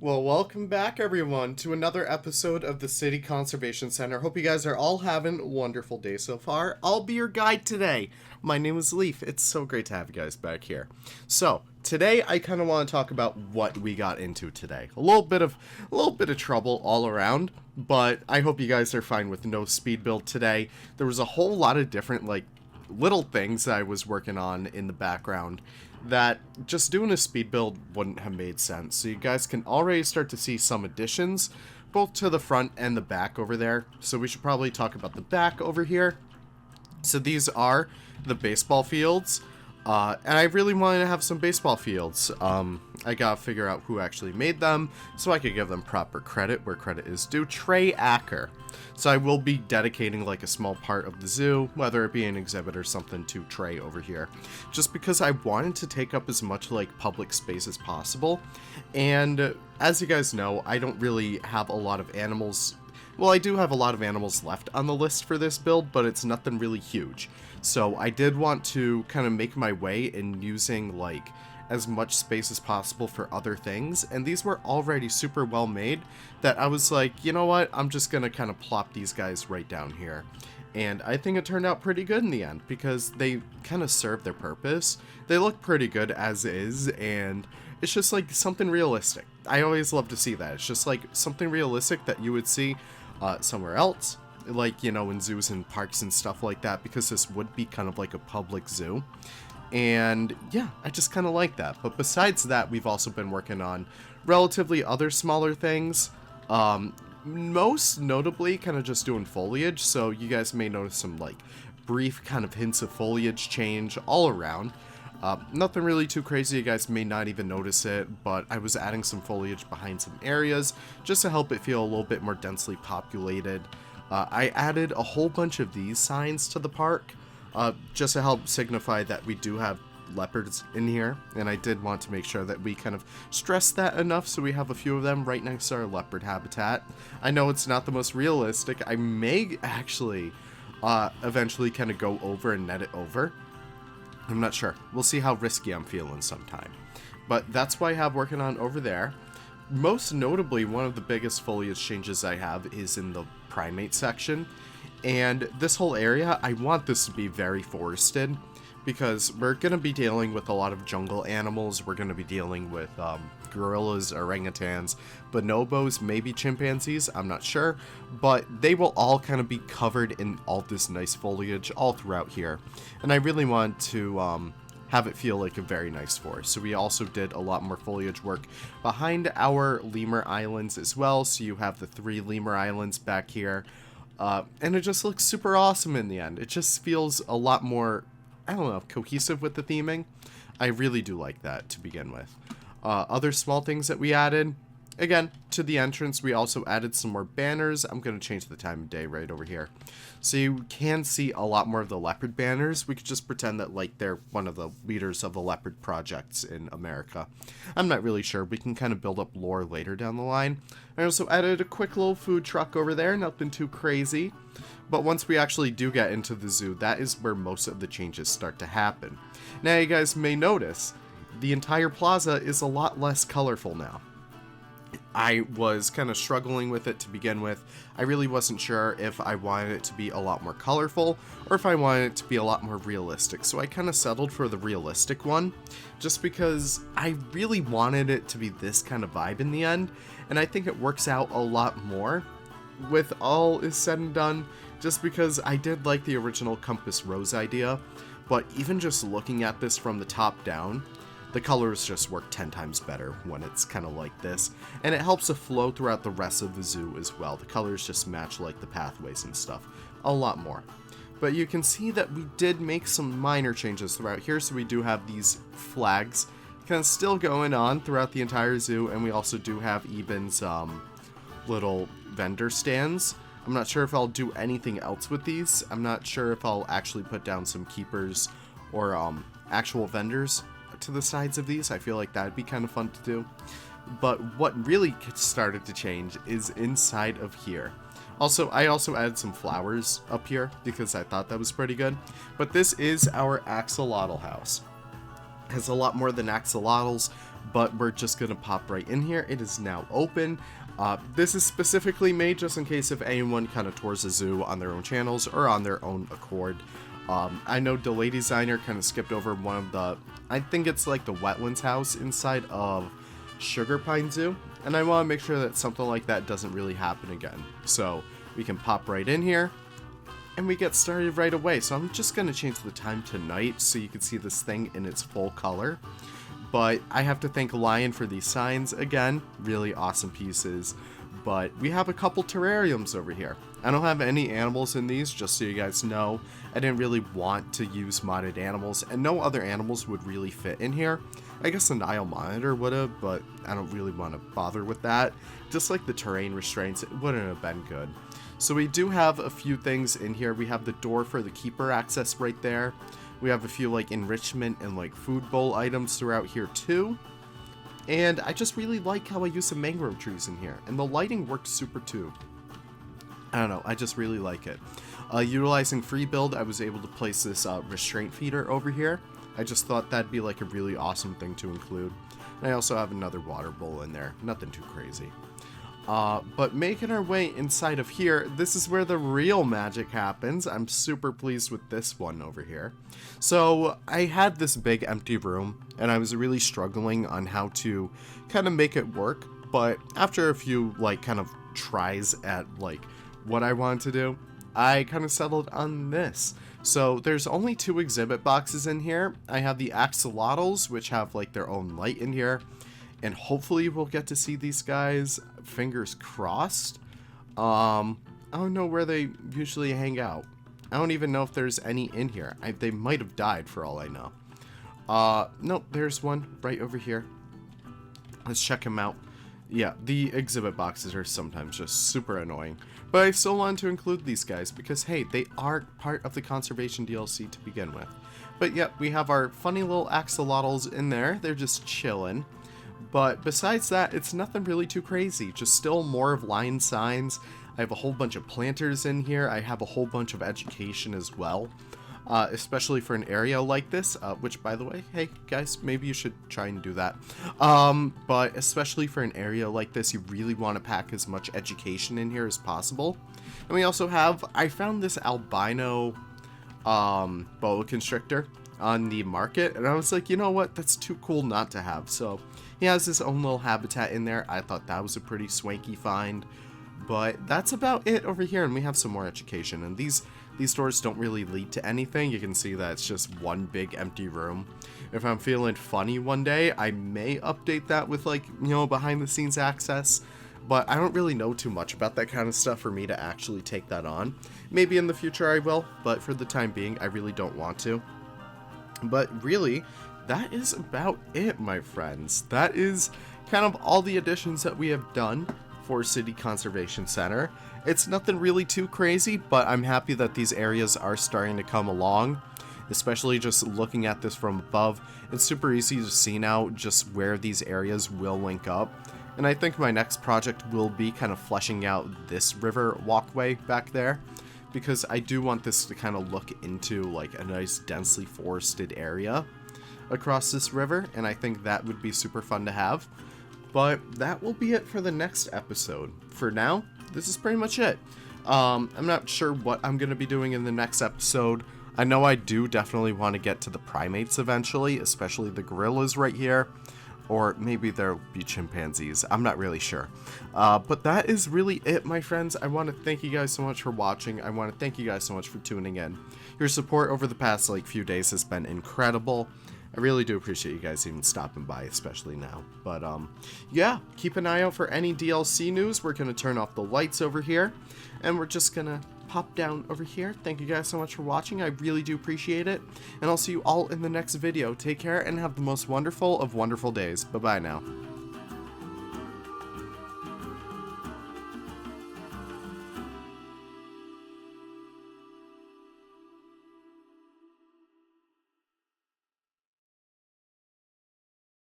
Well, welcome back, everyone, to another episode of the City Conservation Center. Hope you guys are all having a wonderful day so far. I'll be your guide today. My name is Leaf. It's so great to have you guys back here. So, today I kind of want to talk about what we got into today. A little bit of trouble all around, but I hope you guys are fine with no speed build today. There was a whole lot of different, little things that I was working on in the background that just doing a speed build wouldn't have made sense. So you guys can already start to see some additions, both to the front and the back over there. So we should probably talk about the back over here. So these are the baseball fields. And I really wanted to have some baseball fields. I gotta figure out who actually made them so I could give them proper credit where credit is due. Trey Acker. So I will be dedicating a small part of the zoo, whether it be an exhibit or something, to Trey over here. Just because I wanted to take up as much public space as possible. And as you guys know, I don't really have a lot of animals. Well, I do have a lot of animals left on the list for this build, but it's nothing really huge. So I did want to kind of make my way in using as much space as possible for other things, and these were already super well made that I was like, you know what, I'm just gonna kind of plop these guys right down here. And I think it turned out pretty good in the end because they kind of serve their purpose. They look pretty good as is, and it's just something realistic. I always love to see that. It's just something realistic that you would see somewhere else, in zoos and parks and stuff like that, because this would be kind of like a public zoo. And yeah, I just kind of like that. But besides that, we've also been working on relatively other smaller things. Most notably kind of just doing foliage. So you guys may notice some brief kind of hints of foliage change all around. Nothing really too crazy, you guys may not even notice it, but I was adding some foliage behind some areas just to help it feel a little bit more densely populated. I added a whole bunch of these signs to the park, just to help signify that we do have leopards in here, and I did want to make sure that we kind of stress that enough so we have a few of them right next to our leopard habitat. I know it's not the most realistic. I may actually eventually kind of go over and net it over. I'm not sure. We'll see how risky I'm feeling sometime. But that's what I have working on over there. Most notably, one of the biggest foliage changes I have is in the primate section. And this whole area, I want this to be very forested because we're going to be dealing with a lot of jungle animals. We're going to be dealing with gorillas, orangutans, bonobos, maybe chimpanzees, I'm not sure. But they will all kind of be covered in all this nice foliage all throughout here. And I really want to have it feel like a very nice forest. So we also did a lot more foliage work behind our lemur islands as well. So you have the 3 lemur islands back here. And it just looks super awesome in the end. It just feels a lot more, I don't know, cohesive with the theming. I really do like that to begin with. Other small things that we added, again, to the entrance, we also added some more banners. I'm going to change the time of day right over here. So you can see a lot more of the leopard banners. We could just pretend that they're one of the leaders of the leopard projects in America. I'm not really sure. We can kind of build up lore later down the line. I also added a quick little food truck over there. Nothing too crazy. But once we actually do get into the zoo, that is where most of the changes start to happen. Now you guys may notice the entire plaza is a lot less colorful now. I was kind of struggling with it to begin with. I really wasn't sure if I wanted it to be a lot more colorful or if I wanted it to be a lot more realistic. So I kind of settled for the realistic one just because I really wanted it to be this kind of vibe in the end. And I think it works out a lot more with all is said and done, just because I did like the original Compass Rose idea. But even just looking at this from the top down, the colors just work 10 times better when it's kind of like this, and it helps to flow throughout the rest of the zoo as well. The colors just match the pathways and stuff a lot more. But you can see that we did make some minor changes throughout here, so we do have these flags kind of still going on throughout the entire zoo, and we also do have Eben's little vendor stands. I'm not sure if I'll do anything else with these. I'm not sure if I'll actually put down some keepers or actual vendors to the sides of these. I feel like that'd be kind of fun to do. But what really started to change is inside of here. I also added some flowers up here because I thought that was pretty good. But this is our axolotl house. It has a lot more than axolotls, but we're just gonna pop right in here. It is now open. This is specifically made just in case if anyone kind of tours a zoo on their own channels or on their own accord. I know Delay Designer kind of skipped over one of the, I think it's like the wetlands house inside of Sugar Pine Zoo, and I want to make sure that something like that doesn't really happen again. So we can pop right in here, and we get started right away. So I'm just going to change the time to night so you can see this thing in its full color. But I have to thank Lion for these signs again, really awesome pieces. But we have a couple terrariums over here. I don't have any animals in these, just so you guys know. I didn't really want to use modded animals, and no other animals would really fit in here. I guess the Nile monitor would have, but I don't really want to bother with that. Just like the terrain restraints, it wouldn't have been good. So we do have a few things in here. We have the door for the keeper access right there. We have a few like enrichment and like food bowl items throughout here too. And I just really like how I use some mangrove trees in here. And the lighting works super too. I don't know, I just really like it. Utilizing free build, I was able to place this restraint feeder over here. I just thought that'd be like a really awesome thing to include. And I also have another water bowl in there. Nothing too crazy. But making our way inside of here, this is where the real magic happens. I'm super pleased with this one over here. So I had this big empty room, and I was really struggling on how to kind of make it work. But after a few like kind of tries at like what I wanted to do, I kind of settled on this. So there's only 2 exhibit boxes in here. I have the axolotls, which have like their own light in here. And hopefully we'll get to see these guys, fingers crossed. I don't know where they usually hang out. I don't even know if there's any in here. They might have died for all I know. Nope, there's one right over here. Let's check him out. Yeah, the exhibit boxes are sometimes just super annoying. But I still wanted to include these guys because, hey, they are part of the conservation DLC to begin with. But yep, we have our funny little axolotls in there. They're just chilling. But besides that, it's nothing really too crazy. Just still more of line signs. I have a whole bunch of planters in here. I have a whole bunch of education as well. Especially for an area like this, which, by the way, hey, guys, maybe you should try and do that. But especially for an area like this, you really want to pack as much education in here as possible. And we also have, I found this albino boa constrictor on the market, and I was like, you know what, that's too cool not to have. So he has his own little habitat in there. I thought that was a pretty swanky find. But that's about it over here, and we have some more education. And these doors don't really lead to anything. You can see that it's just one big empty room. If I'm feeling funny one day, I may update that with like, you know, behind the scenes access. But I don't really know too much about that kind of stuff for me to actually take that on. Maybe in the future I will, but for the time being, I really don't want to. But really, that is about it, my friends. That is kind of all the additions that we have done for City Conservation Center. It's nothing really too crazy, but I'm happy that these areas are starting to come along, especially just looking at this from above. It's super easy to see now just where these areas will link up. And I think my next project will be kind of fleshing out this river walkway back there, because I do want this to kind of look into like a nice densely forested area across this river, and I think that would be super fun to have. But that will be it for the next episode. For now, this is pretty much it. I'm not sure what I'm going to be doing in the next episode. I know I do definitely want to get to the primates eventually, especially the gorillas right here. Or maybe there'll be chimpanzees. I'm not really sure. But that is really it, my friends. I want to thank you guys so much for watching. I want to thank you guys so much for tuning in. Your support over the past few days has been incredible. I really do appreciate you guys even stopping by, especially now. But yeah, keep an eye out for any DLC news. We're going to turn off the lights over here, and we're just going to pop down over here. Thank you guys so much for watching. I really do appreciate it, and I'll see you all in the next video. Take care and have the most wonderful of wonderful days. Bye-bye now.